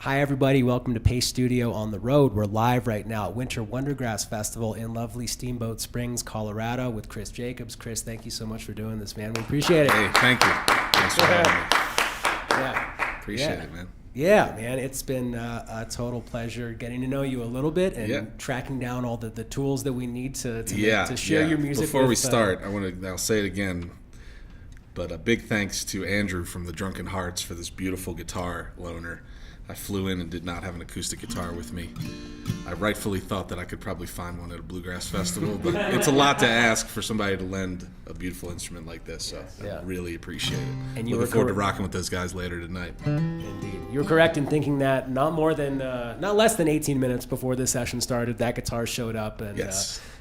Hi, everybody. Welcome to Pace Studio on the road. We're live right now at WinterWonderGrass Festival in lovely Steamboat Springs, Colorado with Cris Jacobs. Cris, thank you so much for doing this, man. We appreciate it. Hey, thank you. Thanks for having me. Yeah. Appreciate it, man. Yeah, man. It's been a total pleasure getting to know you a little bit and tracking down all the tools that we need to share your music. Before we start, I'll say it again, but a big thanks to Andrew from the Drunken Hearts for this beautiful guitar loaner. I flew in and did not have an acoustic guitar with me. I rightfully thought that I could probably find one at a bluegrass festival, but it's a lot to ask for somebody to lend a beautiful instrument like this, so I really appreciate it. And looking forward to rocking with those guys later tonight. Indeed. You're correct in thinking that not less than 18 minutes before this session started, that guitar showed up, and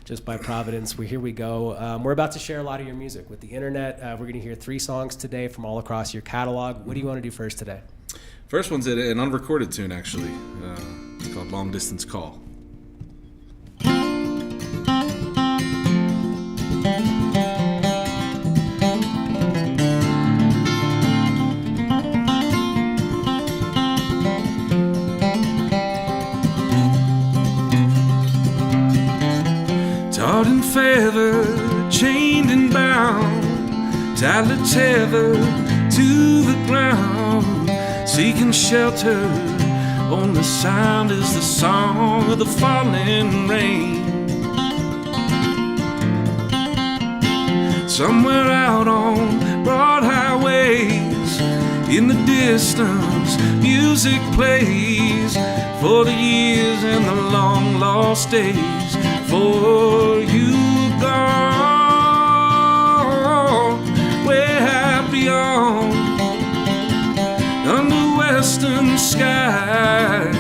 just by providence, here we go. We're about to share a lot of your music with the internet. We're going to hear 3 songs today from all across your catalog. What do you want to do first today? First one's an unrecorded tune, actually. It's called Long Distance Call. Tarred and feathered, chained and bound, tightly tethered to the ground, seeking shelter, only sound is the song of the falling rain. Somewhere out on broad highways, in the distance, music plays for the years and the long lost days, for you gone way beyond, under western sky,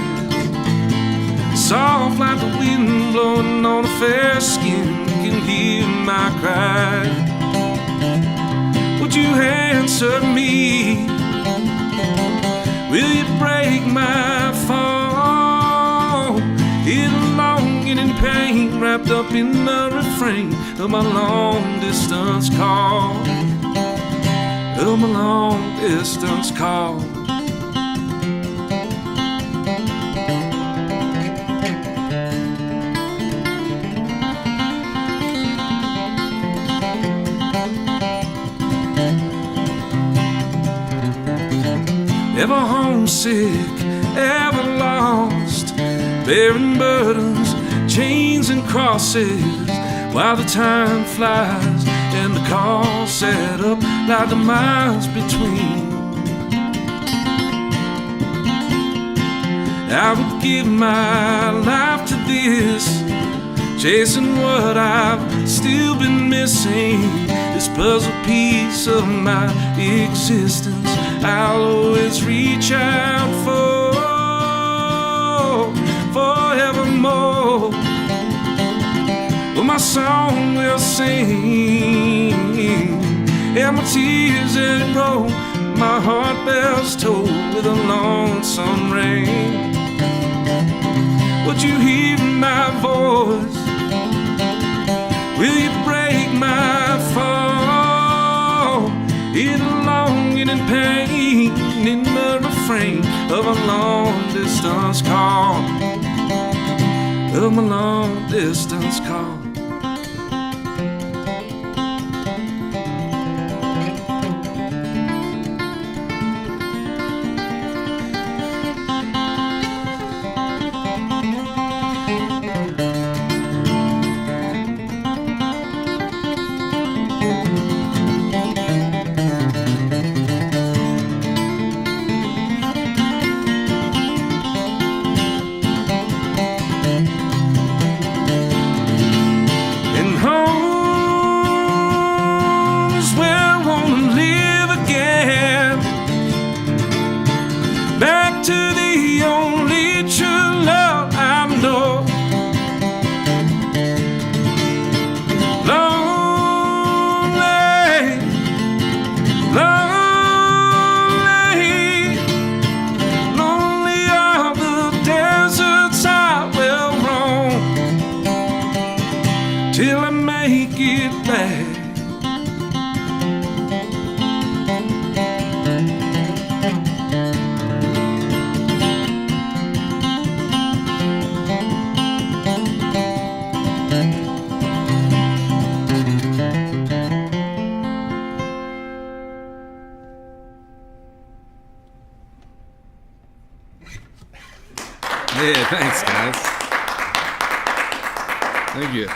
soft like the wind blowing on a fair skin, can hear my cry. Would you answer me? Will you break my fall? In longing and pain, wrapped up in the refrain of my long distance call, of my long distance call. Ever homesick, ever lost, bearing burdens, chains and crosses, while the time flies and the call set up like the miles between. I would give my life to this, chasing what I've still been missing, this puzzle piece of my existence I'll always reach out for, forevermore. Well, my song will sing, and my tears that roll, my heart bells toll with a lonesome rain. Would you hear my voice? Will you break my fall? In longing and pain, in the refrain of a long distance call, of my long distance call. till I make it back. Yeah, thanks, guys. Thank you.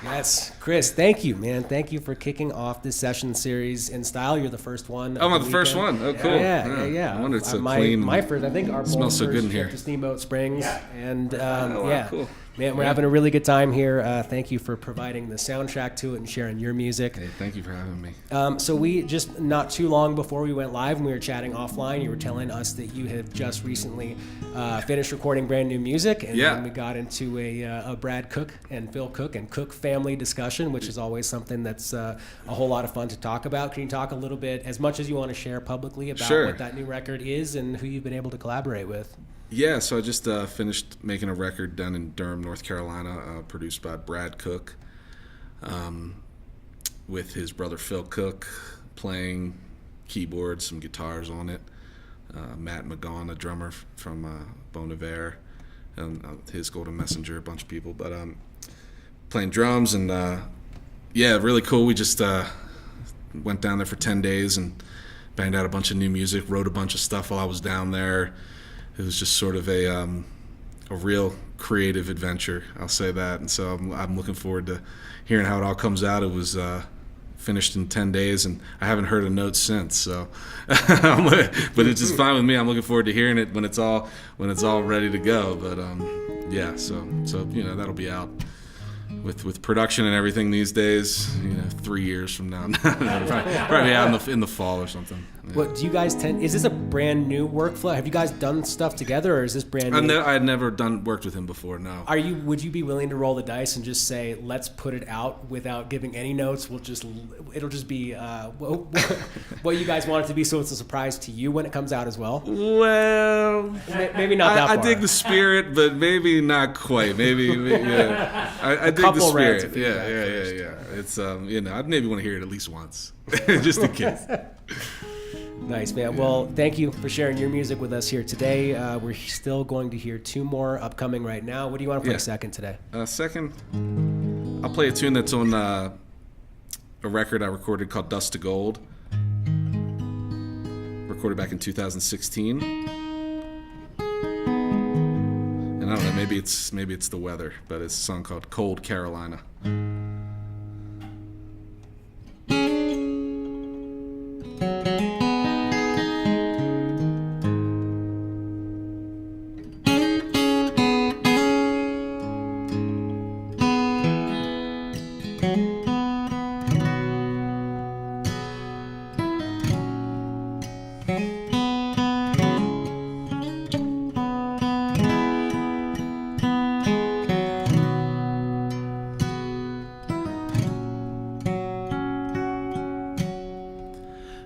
Yes, Cris, thank you, man. Thank you for kicking off this session series in style. You're the first one. Oh, I'm the first one. Oh, cool. Yeah. I wonder it's so my, clean. My first, I think our smells so good in here. To Steamboat Springs, and Cool. Man, we're having a really good time here. Thank you for providing the soundtrack to it and sharing your music. Hey, thank you for having me. So we just not too long before we went live and we were chatting offline, you were telling us that you had just recently finished recording brand new music, and then we got into a Brad Cook and Phil Cook and Cook family discussion, which is always something that's a whole lot of fun to talk about. Can you talk a little bit, as much as you want to share publicly, about what that new record is and who you've been able to collaborate with? Yeah, so I just finished making a record down in Durham, North Carolina, produced by Brad Cook, with his brother Phil Cook playing keyboards, some guitars on it. Matt McGaughan, a drummer from Bon Iver, and his Golden Messenger, a bunch of people. But playing drums and, really cool. We just went down there for 10 days and banged out a bunch of new music, wrote a bunch of stuff while I was down there. It was just sort of a real creative adventure, I'll say that. And so I'm looking forward to hearing how it all comes out. It was finished in 10 days, and I haven't heard a note since. So, but it's just fine with me. I'm looking forward to hearing it when it's all ready to go. But so that'll be out with production and everything these days. 3 years from now, probably out in the fall or something. Yeah. What do you guys is this a brand new workflow? Have you guys done stuff together, or is this brand new? I had never worked with him before, no. Would you be willing to roll the dice and just say, let's put it out without giving any notes? It'll just be what you guys want it to be, so it's a surprise to you when it comes out as well? Well, maybe not that far. I dig the spirit, but maybe not quite. Maybe yeah. I dig the spirit. Yeah. It's I'd maybe want to hear it at least once, just in case. Nice, man. Well, thank you for sharing your music with us here today. We're still going to hear two more upcoming right now. What do you want to play second today? Second, I'll play a tune that's on a record I recorded called Dust to Gold. Recorded back in 2016. And I don't know, maybe it's the weather, but it's a song called Cold Carolina.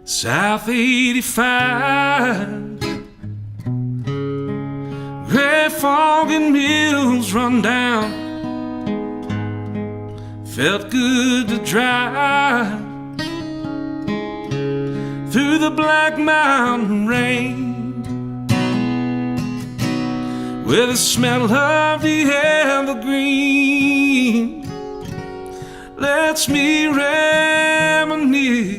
South 85, gray fog and mills run down. Felt good to drive through the Black Mountain rain, with the smell of the evergreen lets me reminisce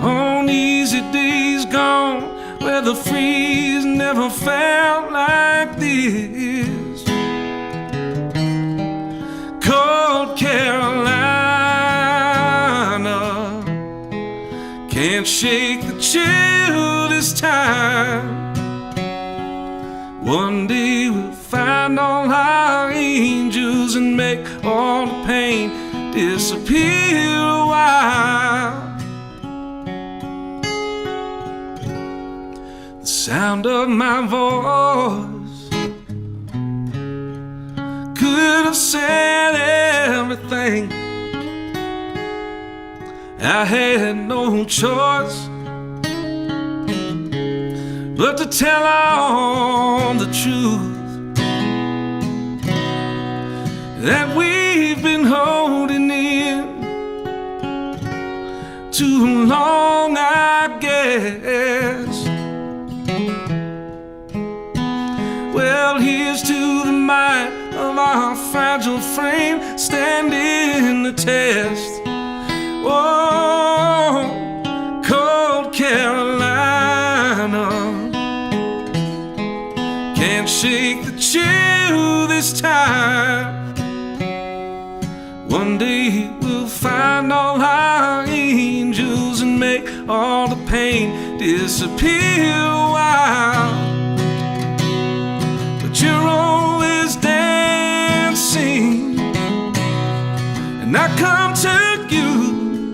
on easy days gone, where the freeze never felt like this. Cold Carolina can't shake the chill this time. One day we'll find all our angels and make all the pain disappear a while. The sound of my voice could have said everything. I had no choice but to tell all the truth that we've been holding in too long, I guess. Well, here's to the might of our fragile frame standing the test. Oh, Cold Carolina shake the chill this time. One day we'll find all our angels and make all the pain disappear a while. But you're always dancing, and I come to you,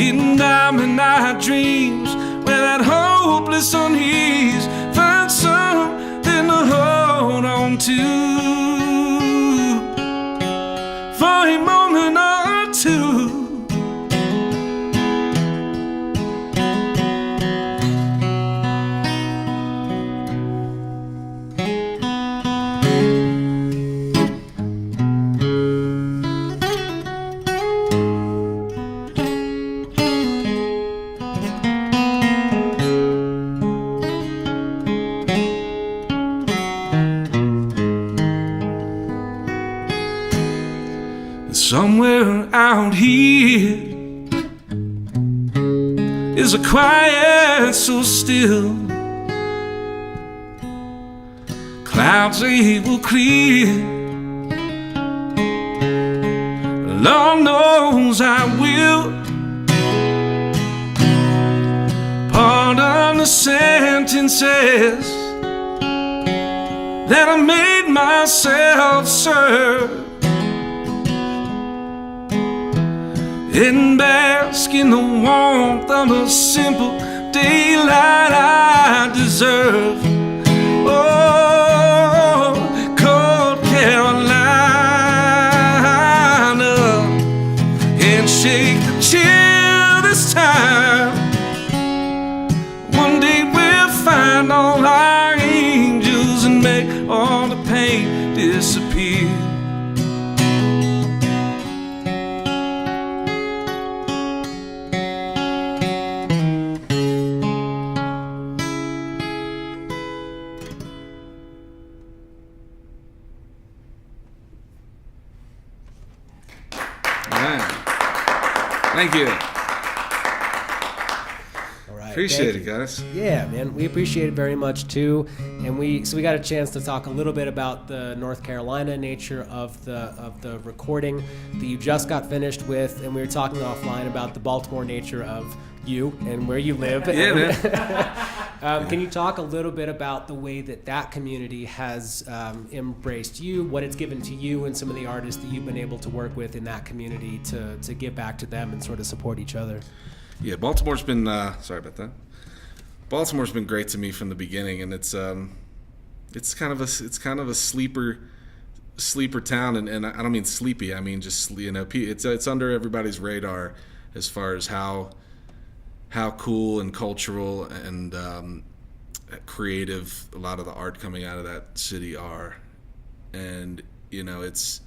eating diamond eye dreams, where that hopeless unease finds something to hold on to for a moment or two. Somewhere out here is a quiet so still. Clouds they will clear. Lord knows I will. Pardon the sentences that I made myself serve, and bask in the warmth of a simple daylight I deserve. Oh, cold Carolina, and shake the chill this time. One day we'll find all our angels and make all the pain disappear. Thank you. All right. Appreciate it, guys. Yeah, man, we appreciate it very much too. And we got a chance to talk a little bit about the North Carolina nature of the recording that you just got finished with, and we were talking offline about the Baltimore nature of you and where you live. Yeah, man. Can you talk a little bit about the way that community has embraced you, what it's given to you, and some of the artists that you've been able to work with in that community to give back to them and sort of support each other? Yeah, Baltimore's been sorry about that. Baltimore's been great to me from the beginning, and it's kind of a sleeper town, and I don't mean sleepy. I mean just, you know, it's under everybody's radar as far as how cool and cultural and creative a lot of the art coming out of that city are. And, you know, it's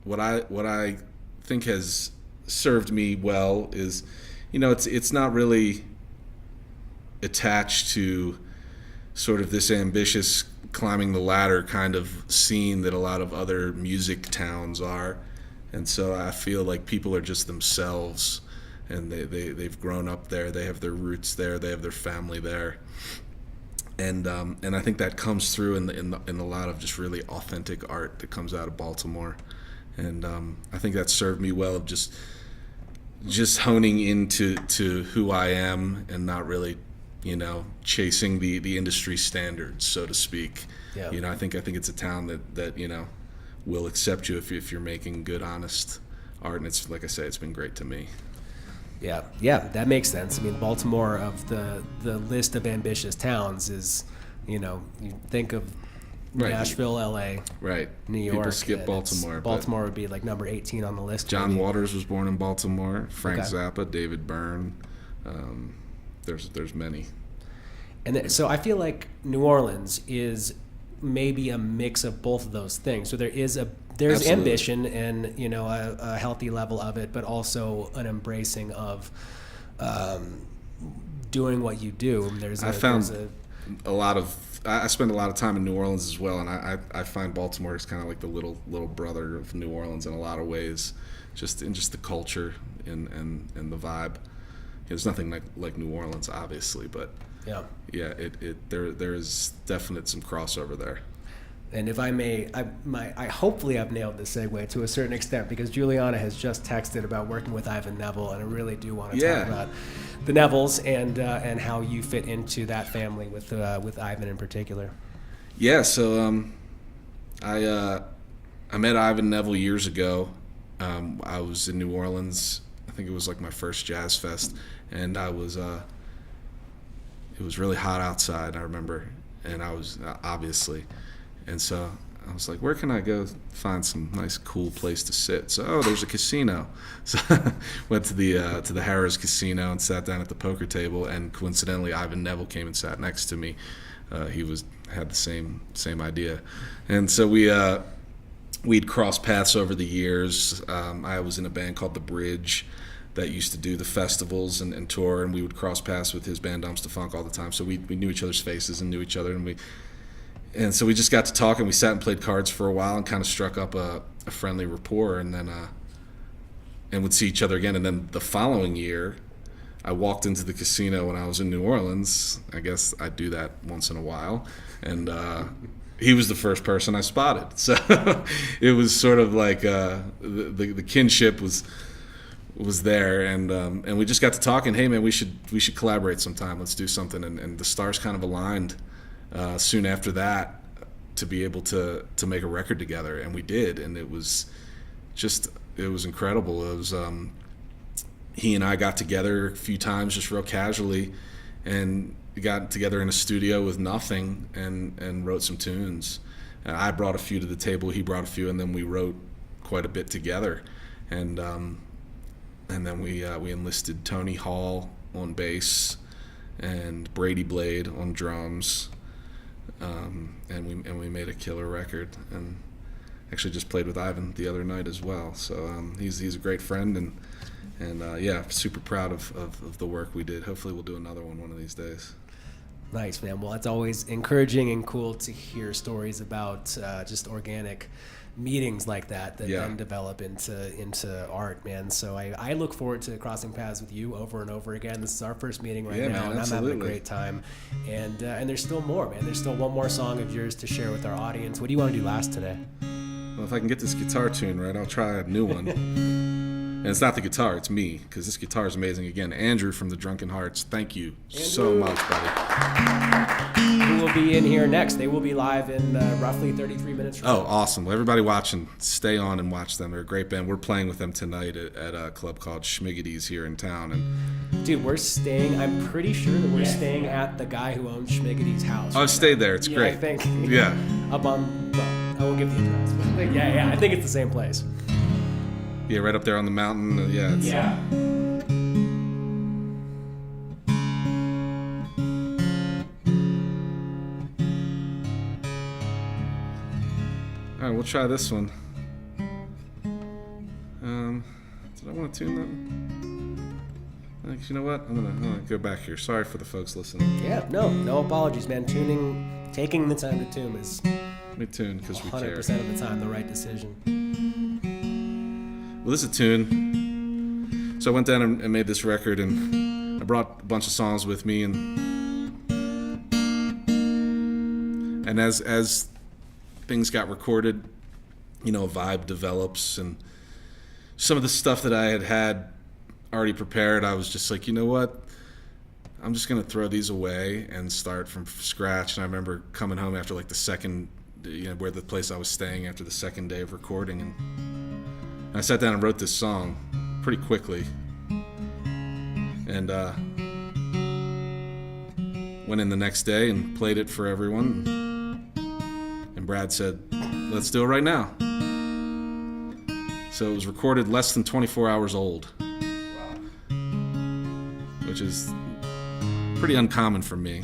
what I think has served me well is, you know, it's not really attached to sort of this ambitious climbing the ladder kind of scene that a lot of other music towns are. And so I feel like people are just themselves, and they've grown up there, they have their roots there, they have their family there, and I think that comes through in a lot of just really authentic art that comes out of Baltimore, and I think that served me well of just honing into who I am and not really, you know, chasing the industry standards, so to speak. Yeah. You know, I think it's a town that you know will accept you if you're making good, honest art, and it's, like I say, it's been great to me. Yeah, that makes sense. I mean, Baltimore, of the list of ambitious towns, is, you know, you think of right. Nashville, LA, right, New York. People skip Baltimore. Baltimore would be like number 18 on the list. John Waters was born in Baltimore. Frank Zappa, David Byrne. There's many. And so I feel like New Orleans is maybe a mix of both of those things. So there's Absolutely. Ambition and, you know, a healthy level of it, but also an embracing of doing what you do. I spend a lot of time in New Orleans as well, and I find Baltimore is kind of like the little brother of New Orleans in a lot of ways, just the culture and the vibe. It's nothing like New Orleans, obviously, but Yeah. yeah, there is definite some crossover there. And if I may, I hopefully I've nailed the segue to a certain extent, because Juliana has just texted about working with Ivan Neville, and I really do want to talk about the Nevilles and how you fit into that family with Ivan in particular. Yeah, so I met Ivan Neville years ago. I was in New Orleans. I think it was like my first jazz fest, and it was really hot outside, I remember, and I was obviously. And so I was like, where can I go find some nice, cool place to sit? So, there's a casino. So went to the Harrah's Casino and sat down at the poker table. And coincidentally, Ivan Neville came and sat next to me. He had the same idea. And so we'd crossed paths over the years. I was in a band called The Bridge that used to do the festivals and tour, and we would cross paths with his band Dumpster Funk all the time. So we knew each other's faces and knew each other, and so we just got to talk, and we sat and played cards for a while and kind of struck up a friendly rapport, and then and would see each other again. And then the following year, I walked into the casino when I was in New Orleans. I guess I do that once in a while, and he was the first person I spotted. So it was sort of like the kinship was there, and we just got to talking. Hey man, we should collaborate sometime. Let's do something, and the stars kind of aligned. Soon after that, to be able to make a record together, and we did, and it was incredible. It was he and I got together a few times just real casually, and we got together in a studio with nothing and wrote some tunes. And I brought a few to the table, he brought a few, and then we wrote quite a bit together. And then we enlisted Tony Hall on bass and Brady Blade on drums. And we made a killer record, and actually just played with Ivan the other night as well. So he's a great friend, and yeah, super proud of the work we did. Hopefully we'll do another one of these days. Nice, man. Well, it's always encouraging and cool to hear stories about just organic meetings like that then develop into art, man. So I look forward to crossing paths with you over and over again. This is our first meeting right now, man, and absolutely. I'm having a great time. And there's still more, man. There's still one more song of yours to share with our audience. What do you want to do last today? Well, if I can get this guitar tune right, I'll try a new one. And it's not the guitar, it's me, because this guitar is amazing. Again, Andrew from the Drunken Hearts, thank you so much, buddy. Who will be in here next? They will be live in roughly 33 minutes from now. Oh, awesome. Well, everybody watching, stay on and watch them. They're a great band. We're playing with them tonight at a club called Schmiggity's here in town. And dude, I'm pretty sure that we're staying at the guy who owns Schmiggity's house. I've stayed there. It's great. I think. Yeah. Up on, I won't give the address, but yeah, I think it's the same place. Yeah, right up there on the mountain. Yeah. All right, we'll try this one. Did I want to tune that? You know what? I'm gonna go back here. Sorry for the folks listening. Yeah, no apologies, man. Taking the time to tune is Let me tune because we care. 100% of the time the right decision. Well, this is a tune. So I went down and made this record, and I brought a bunch of songs with me, and as things got recorded, a vibe develops, and some of the stuff that I had already prepared, I was just like, you know what? I'm just gonna throw these away and start from scratch. And I remember coming home after like the second, where the place I was staying after the second day of recording, and I sat down and wrote this song pretty quickly, and went in the next day and played it for everyone, and Brad said, let's do it right now. So it was recorded less than 24 hours old, which is pretty uncommon for me.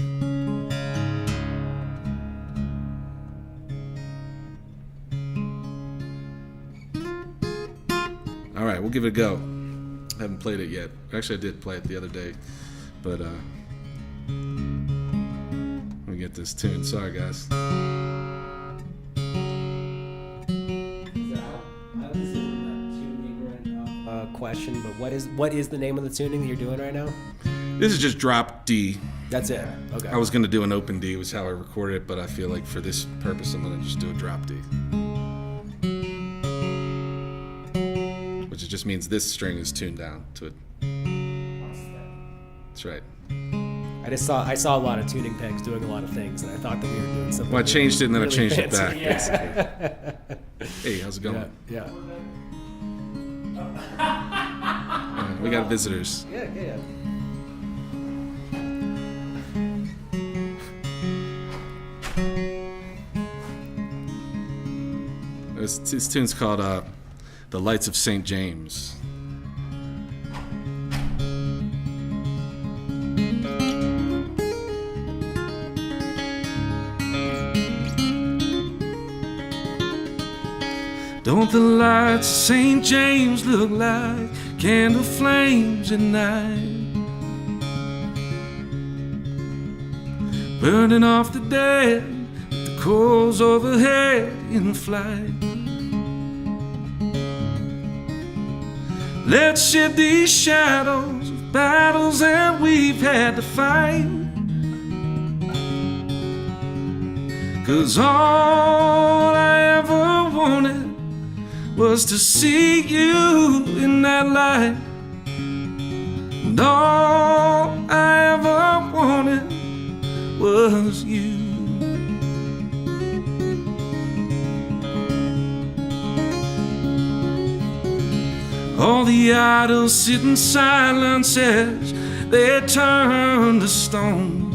All right, we'll give it a go. I haven't played it yet. Actually, I did play it the other day, but let me get this tune. Sorry, guys. This isn't a tune ignorant question, but what is the name of the tuning that you're doing right now? This is just drop D. That's it. Okay. I was going to do an open D, was how I recorded it, but I feel like for this purpose, I'm going to just do a drop D. Which it just means this string is tuned down to it. That's right. I saw a lot of tuning pegs doing a lot of things, and I thought that we were doing something. Well, I changed it and then really I changed fancy. it back, Yeah. basically. Hey, how's it going? Yeah. We got visitors. Yeah. This tune's called The Lights of St. James. Don't the lights of St. James look like candle flames at night, burning off the dead, the coals overhead in flight? Let's shed these shadows of battles that we've had to fight, 'cause all I ever wanted was to see you in that light, and all I ever wanted was you. All the idols sit in silence as they turn to stone.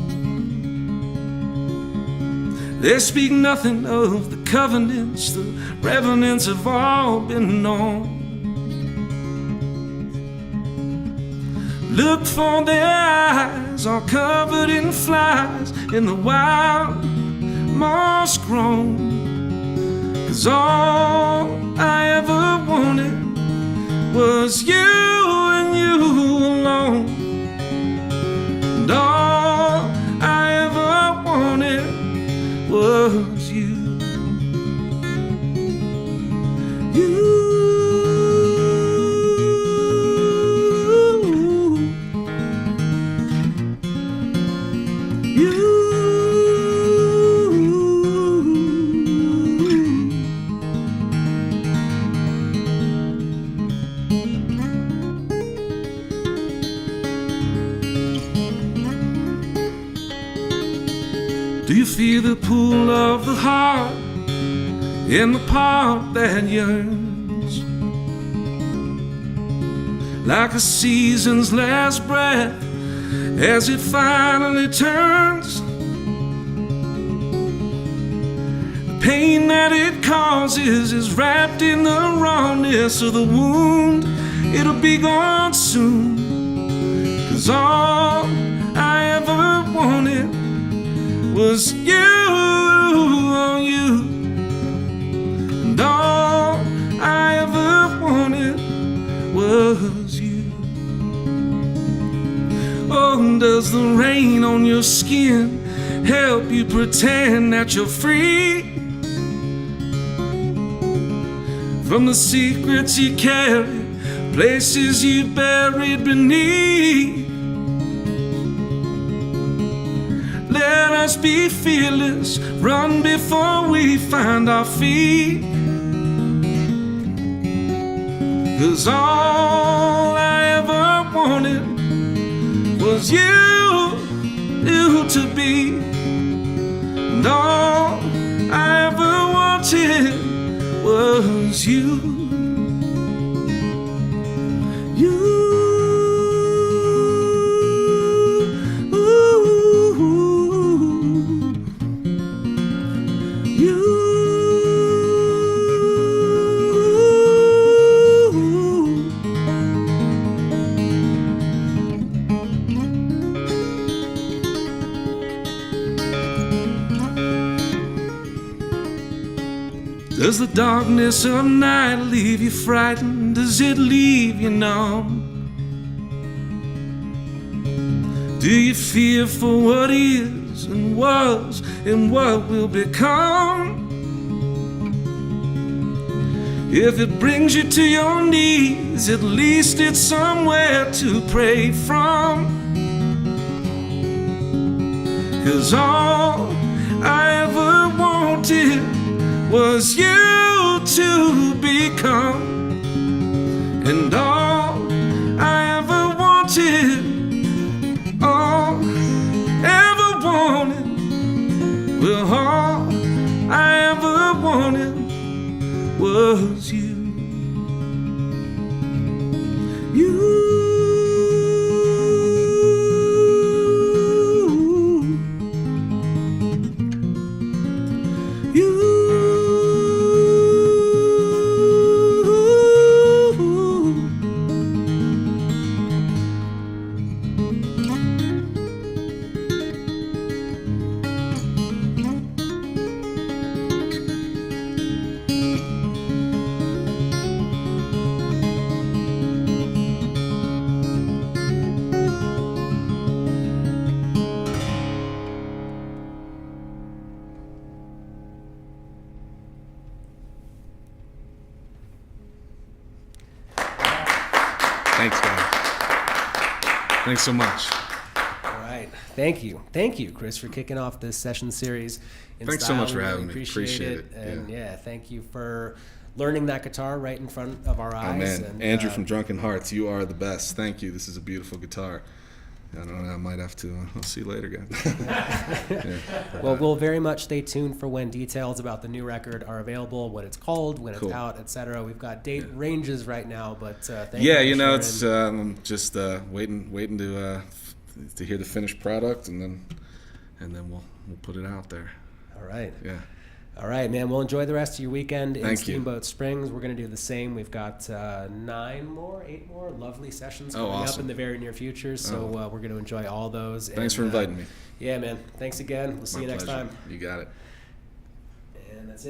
They speak nothing of the covenants, the revenants have all been known. Look for their eyes, all covered in flies, in the wild moss grown. 'Cause all I ever wanted was you and you alone. And all I ever wanted was you. Do you feel the pull of the heart in the part that yearns, like a season's last breath as it finally turns? The pain that it causes is wrapped in the rawness of the wound. It'll be gone soon, 'cause all I ever wanted was you, oh you, and all I ever wanted was you. Oh, does the rain on your skin help you pretend that you're free from the secrets you carry, places you buried beneath? Let us be fearless, run before we find our feet. 'Cause all I ever wanted was you to be, and all I ever wanted was you. Does the darkness of night leave you frightened? Does it leave you numb? Do you fear for what is and was and what will become? If it brings you to your knees, at least it's somewhere to pray from. 'cause all I ever wanted was you to become, and all I ever wanted, all ever wanted, well, all I ever wanted was you. Thanks, guys. Thanks so much. All right. Thank you, Cris, for kicking off this session series. Thanks so much for having me. Appreciate it. And yeah, thank you for learning that guitar right in front of our eyes. Oh, man. And, Andrew from Drunken Hearts, you are the best. Thank you. This is a beautiful guitar. I don't know. I might have to. I'll see you later, guys. Yeah. Well, we'll very much stay tuned for when details about the new record are available, what it's called, when it's out, etc. We've got date ranges right now, but thank you. Yeah, you know, it's just waiting to hear the finished product, and then we'll put it out there. All right. Yeah. All right, man. Well, enjoy the rest of your weekend in Thank you. Steamboat Springs. We're going to do the same. We've got 8 more lovely sessions coming up in the very near future. So we're going to enjoy all those. Thanks for inviting me. Yeah, man. Thanks again. We'll see you next time. You got it.